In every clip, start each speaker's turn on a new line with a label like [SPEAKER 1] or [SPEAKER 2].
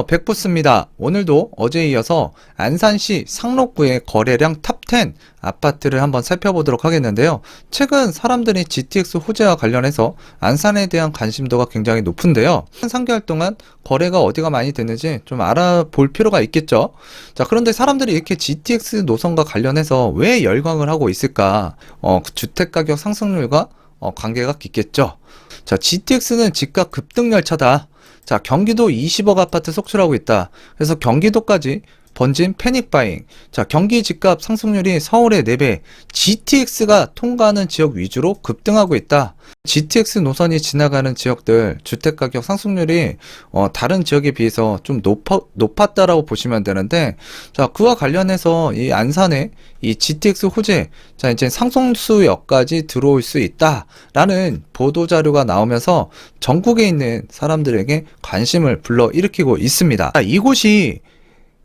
[SPEAKER 1] 백부스입니다. 오늘도 어제에 이어서 안산시 상록구의 거래량 탑10 아파트를 한번 살펴보도록 하겠는데요. 최근 사람들이 GTX 호재와 관련해서 안산에 대한 관심도가 굉장히 높은데요. 한 3개월 동안 거래가 어디가 많이 됐는지 좀 알아볼 필요가 있겠죠. 자, 그런데 사람들이 이렇게 GTX 노선과 관련해서 왜 열광을 하고 있을까? 주택가격 상승률과 관계가 깊겠죠. 자, GTX는 집값 급등 열차다. 자, 경기도 20억 아파트 속출하고 있다. 그래서 경기도까지 번진 패닉바잉. 자, 경기 집값 상승률이 서울의 4배, GTX가 통과하는 지역 위주로 급등하고 있다. GTX 노선이 지나가는 지역들 주택가격 상승률이 다른 지역에 비해서 좀 높았다라고 보시면 되는데, 자, 그와 관련해서 이 안산에 이 GTX 호재, 자, 이제 상승수역까지 들어올 수 있다라는 보도 자료가 나오면서 전국에 있는 사람들에게 관심을 불러일으키고 있습니다. 자, 이곳이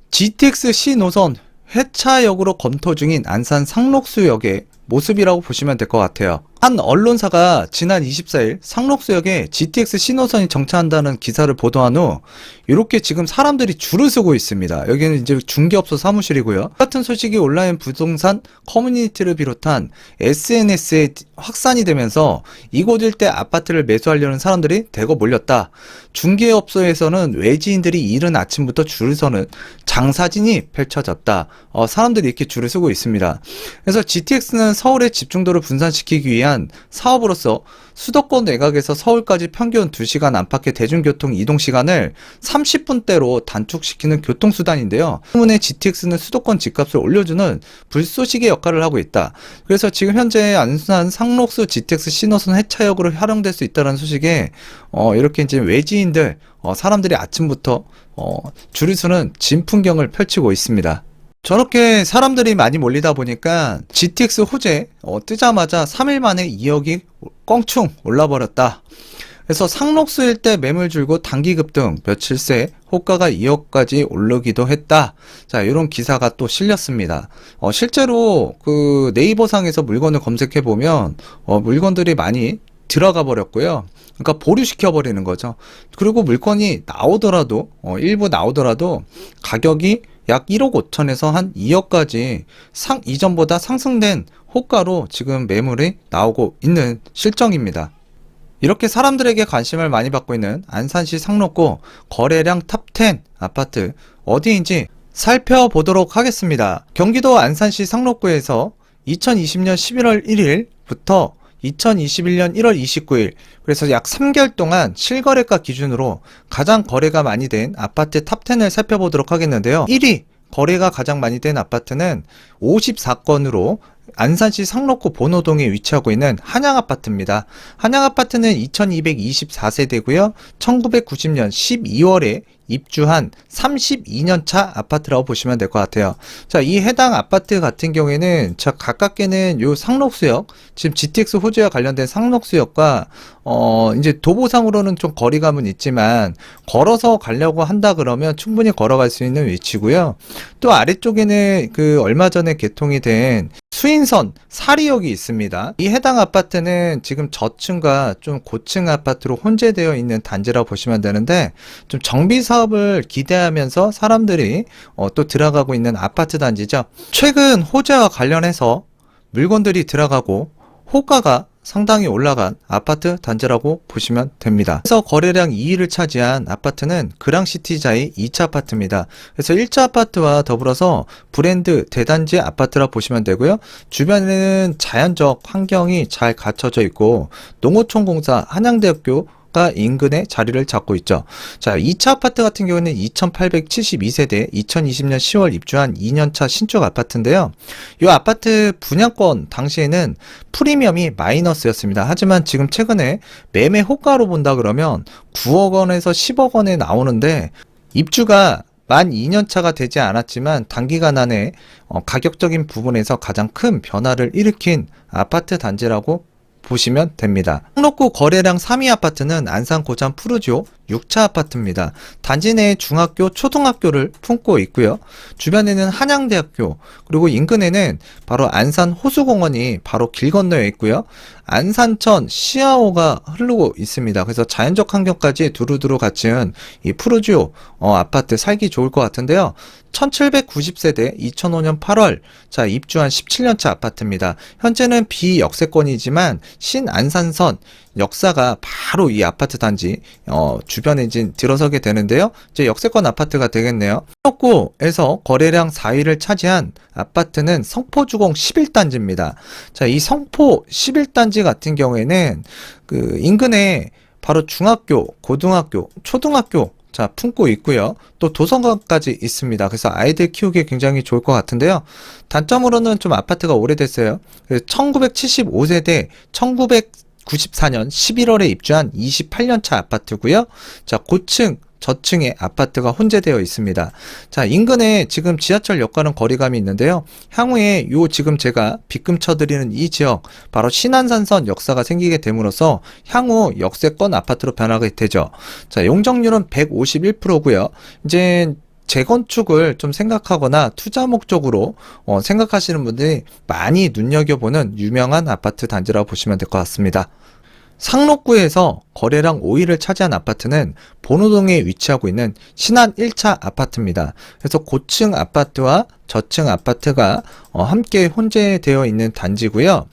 [SPEAKER 1] GTX C 노선 회차역으로 검토 중인 안산 상록수역의 모습이라고 보시면 될 것 같아요. 한 언론사가 지난 24일 상록수역에 GTX C노선이 정차한다는 기사를 보도한 후 이렇게 지금 사람들이 줄을 서고 있습니다. 여기는 이제 중개업소 사무실이고요. 같은 소식이 온라인 부동산 커뮤니티를 비롯한 SNS에 확산이 되면서 이곳 일대 아파트를 매수하려는 사람들이 대거 몰렸다. 중개업소에서는 외지인들이 이른 아침부터 줄을 서는 장사진이 펼쳐졌다. 사람들이 이렇게 줄을 서고 있습니다. 그래서 GTX는 서울의 집중도를 분산시키기 위한 사업으로서 수도권 내각에서 서울까지 평균 2시간 안팎의 대중교통 이동시간을 30분대로 단축시키는 교통수단인데요. 때문에 GTX는 수도권 집값을 올려주는 불쏘시개 역할을 하고 있다. 그래서 지금 현재 안산 상록수 GTX C노선 해차역으로 활용될 수 있다는 소식에 이렇게 이제 외지인들 사람들이 아침부터 줄을 서는 진풍경을 펼치고 있습니다. 저렇게 사람들이 많이 몰리다 보니까 GTX 호재 뜨자마자 3일 만에 2억이 껑충 올라버렸다. 그래서 상록수 일대 매물 줄고 단기 급등, 며칠 새 호가가 2억까지 오르기도 했다. 자, 이런 기사가 또 실렸습니다. 실제로 그 네이버상에서 물건을 검색해 보면 물건들이 많이 들어가 버렸고요. 그러니까 보류시켜 버리는 거죠. 그리고 물건이 나오더라도 일부 나오더라도 가격이 약 1억 5천에서 한 2억까지 이전보다 상승된 호가로 지금 매물이 나오고 있는 실정입니다. 이렇게 사람들에게 관심을 많이 받고 있는 안산시 상록구 거래량 탑10 아파트 어디인지 살펴보도록 하겠습니다. 경기도 안산시 상록구에서 2020년 11월 1일부터 2021년 1월 29일, 그래서 약 3개월 동안 실거래가 기준으로 가장 거래가 많이 된 아파트 탑10을 살펴보도록 하겠는데요. 1위 거래가 가장 많이 된 아파트는 54건으로 안산시 상록구 본호동에 위치하고 있는 한양아파트입니다. 한양아파트는 2224세대고요. 1990년 12월에 입주한 32년차 아파트라고 보시면 될 것 같아요. 자, 이 해당 아파트 같은 경우에는 가깝게는 요 상록수역, 지금 GTX 호재와 관련된 상록수역과 이제 도보상으로는 좀 거리감은 있지만 걸어서 가려고 한다 그러면 충분히 걸어갈 수 있는 위치고요. 또 아래쪽에는 그 얼마 전에 개통이 된 수인선 사리역이 있습니다. 이 해당 아파트는 지금 저층과 좀 고층 아파트로 혼재되어 있는 단지라고 보시면 되는데, 좀 정비 사업을 기대하면서 사람들이 또 들어가고 있는 아파트 단지죠. 최근 호재와 관련해서 물건들이 들어가고 호가가 상당히 올라간 아파트 단지라고 보시면 됩니다. 그래서 거래량 2위를 차지한 아파트는 그랑시티자의 2차 아파트입니다. 그래서 1차 아파트와 더불어서 브랜드 대단지 아파트라 보시면 되고요. 주변에는 자연적 환경이 잘 갖춰져 있고 농어촌공사 한양대학교 인근에 자리를 잡고 있죠. 자, 2차 아파트 같은 경우는 2872세대 2020년 10월 입주한 2년차 신축 아파트인데요. 이 아파트 분양권 당시에는 프리미엄이 마이너스였습니다. 하지만 지금 최근에 매매 호가로 본다 그러면 9억 원에서 10억 원에 나오는데, 입주가 만 2년차가 되지 않았지만 단기간 안에 가격적인 부분에서 가장 큰 변화를 일으킨 아파트 단지라고 보시면 됩니다. 상록구 거래량 3위 아파트는 안산 고장 푸르지오 6차 아파트입니다. 단지 내에 중학교, 초등학교를 품고 있고요. 주변에는 한양대학교, 그리고 인근에는 바로 안산 호수공원이 바로 길 건너에 있고요. 안산천 시야호가 흐르고 있습니다. 그래서 자연적 환경까지 두루두루 갖춘 이 푸르지오 아파트 살기 좋을 것 같은데요. 1790세대 2005년 8월 자 입주한 17년차 아파트입니다. 현재는 비역세권이지만 신안산선 역사가 바로 이 아파트 단지 주변에 이제 들어서게 되는데요. 이제 역세권 아파트가 되겠네요. 성포구에서 거래량 4위를 차지한 아파트는 성포주공 11단지입니다. 자, 이 성포 11단지 같은 경우에는 그 인근에 바로 중학교, 고등학교, 초등학교 자, 품고 있고요. 또 도서관까지 있습니다. 그래서 아이들 키우기 굉장히 좋을 것 같은데요. 단점으로는 좀 아파트가 오래됐어요. 1975세대 1994년 11월에 입주한 28년차 아파트고요. 자, 고층 저층의 아파트가 혼재되어 있습니다. 자, 인근에 지금 지하철역과는 거리감이 있는데요. 향후에 지금 제가 빗금 쳐드리는 이 지역, 바로 신안산선 역사가 생기게 됨으로써 향후 역세권 아파트로 변하게 되죠. 자, 용적률은 151%고요. 이제 재건축을 좀 생각하거나 투자 목적으로 생각하시는 분들이 많이 눈여겨보는 유명한 아파트 단지라고 보시면 될 것 같습니다. 상록구에서 거래량 5위를 차지한 아파트는 본호동에 위치하고 있는 신안 1차 아파트입니다. 그래서 고층 아파트와 저층 아파트가 함께 혼재되어 있는 단지고요.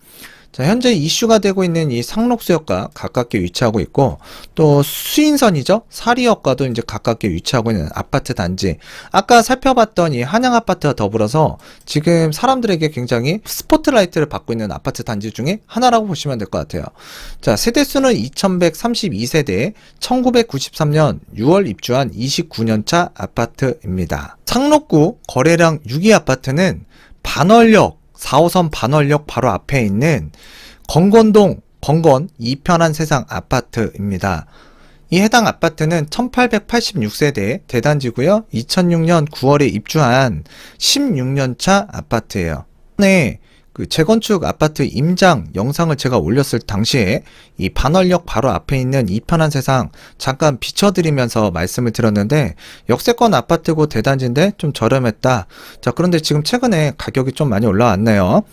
[SPEAKER 1] 자, 현재 이슈가 되고 있는 이 상록수역과 가깝게 위치하고 있고, 또 수인선이죠? 사리역과도 이제 가깝게 위치하고 있는 아파트 단지. 아까 살펴봤던 이 한양 아파트와 더불어서 지금 사람들에게 굉장히 스포트라이트를 받고 있는 아파트 단지 중에 하나라고 보시면 될 것 같아요. 자, 세대수는 2132세대, 1993년 6월 입주한 29년차 아파트입니다. 상록구 거래량 6위 아파트는 반월역 4호선 반월역 바로 앞에 있는 건건동 건건 이편한 세상 아파트입니다. 이 해당 아파트는 1886세대 대단지고요. 2006년 9월에 입주한 16년차 아파트예요. 네. 그 재건축 아파트 임장 영상을 제가 올렸을 당시에 이 반월역 바로 앞에 있는 이편한 세상 잠깐 비춰드리면서 말씀을 드렸는데, 역세권 아파트고 대단지인데 좀 저렴했다. 자, 그런데 지금 최근에 가격이 좀 많이 올라왔네요.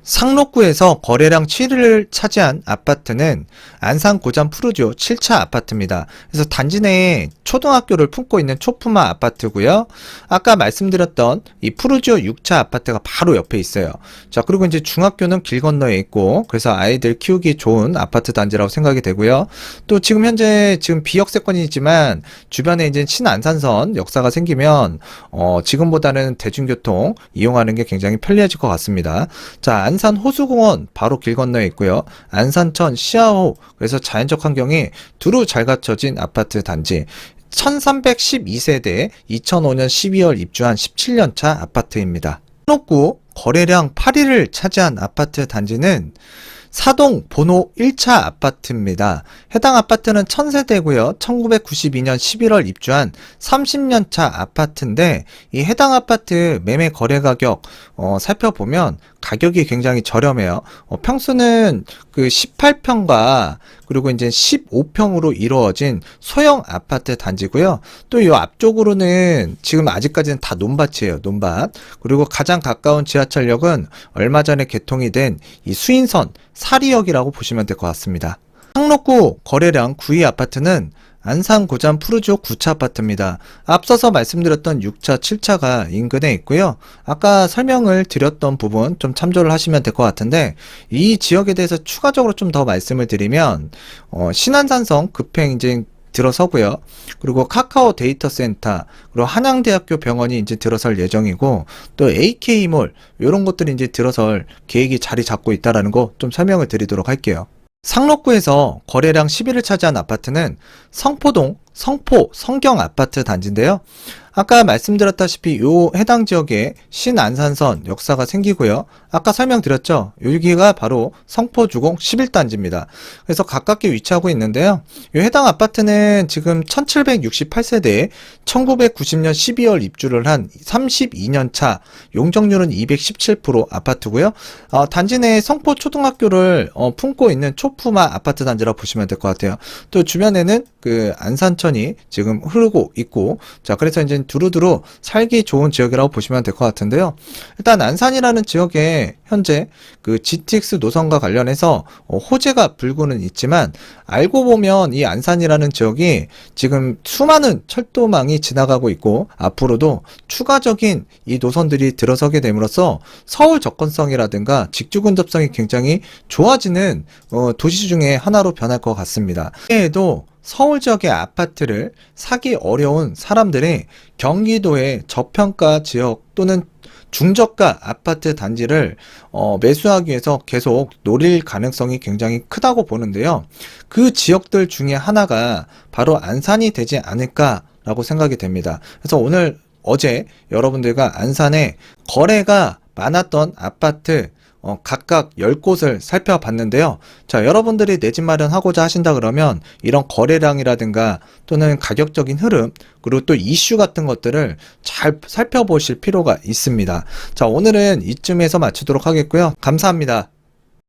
[SPEAKER 1] 상록구에서 거래량 7위를 차지한 아파트는 안산 고잔 푸르지오 7차 아파트입니다. 그래서 단지 내에 초등학교를 품고 있는 초품화 아파트고요. 아까 말씀드렸던 이 푸르지오 6차 아파트가 바로 옆에 있어요. 자, 그리고 이제 중학교는 길 건너에 있고, 그래서 아이들 키우기 좋은 아파트 단지라고 생각이 되고요. 또 지금 현재 비역세권이지만 주변에 이제 신안산선 역사가 생기면 지금보다는 대중교통 이용하는 게 굉장히 편리해질 것 같습니다. 자, 안산 호수공원 바로 길 건너에 있고요. 안산천 시야호, 그래서 자연적 환경이 두루 잘 갖춰진 아파트 단지. 1312세대 2005년 12월 입주한 17년차 아파트입니다. 상록구 거래량 8위를 차지한 아파트 단지는 사동 본호 1차 아파트입니다. 해당 아파트는 1000세대고요. 1992년 11월 입주한 30년차 아파트인데, 이 해당 아파트 매매 거래 가격 살펴보면 가격이 굉장히 저렴해요. 평수는 그 18평과 그리고 이제 15평으로 이루어진 소형 아파트 단지고요. 또 이 앞쪽으로는 지금 아직까지는 다 논밭이에요. 논밭. 그리고 가장 가까운 지하철역은 얼마 전에 개통이 된 이 수인선 사리역이라고 보시면 될 것 같습니다. 상록구 거래량 9위 아파트는 안산 고잔 푸르지오 9차 아파트입니다. 앞서서 말씀드렸던 6차, 7차가 인근에 있고요. 아까 설명을 드렸던 부분 좀 참조를 하시면 될 것 같은데, 이 지역에 대해서 추가적으로 좀 더 말씀을 드리면 신안산성 급행 이제 들어서고요. 그리고 카카오 데이터 센터, 그리고 한양대학교 병원이 이제 들어설 예정이고, 또 AK몰 이런 것들이 이제 들어설 계획이 자리 잡고 있다라는 거 좀 설명을 드리도록 할게요. 상록구에서 거래량 10위를 차지한 아파트는 성포동 성포 성경 아파트 단지인데요. 아까 말씀드렸다시피 요 해당 지역에 신안산선 역사가 생기고요. 아까 설명드렸죠. 여기가 바로 성포주공 11단지입니다. 그래서 가깝게 위치하고 있는데요. 요 해당 아파트는 지금 1768세대에 1990년 12월 입주를 한 32년차, 용적률은 217% 아파트고요. 단지 내에 성포초등학교를 품고 있는 초품화 아파트 단지라고 보시면 될 것 같아요. 또 주변에는 그 안산천 천천히 지금 흐르고 있고, 자, 그래서 이제 두루두루 살기 좋은 지역이라고 보시면 될 것 같은데요. 일단 안산이라는 지역에 현재 그 GTX 노선과 관련해서 호재가 불구는 있지만, 알고 보면 이 안산이라는 지역이 지금 수많은 철도망이 지나가고 있고, 앞으로도 추가적인 이 노선들이 들어서게 됨으로써 서울 접근성이라든가 직주 근접성이 굉장히 좋아지는 도시 중에 하나로 변할 것 같습니다. 이외에도 서울 지역의 아파트를 사기 어려운 사람들이 경기도의 저평가 지역 또는 중저가 아파트 단지를 매수하기 위해서 계속 노릴 가능성이 굉장히 크다고 보는데요. 그 지역들 중에 하나가 바로 안산이 되지 않을까라고 생각이 됩니다. 그래서 오늘 어제 여러분들과 안산에 거래가 많았던 아파트 각각 10곳을 살펴봤는데요. 자, 여러분들이 내 집 마련하고자 하신다 그러면 이런 거래량이라든가 또는 가격적인 흐름, 그리고 또 이슈 같은 것들을 잘 살펴보실 필요가 있습니다. 자, 오늘은 이쯤에서 마치도록 하겠고요. 감사합니다.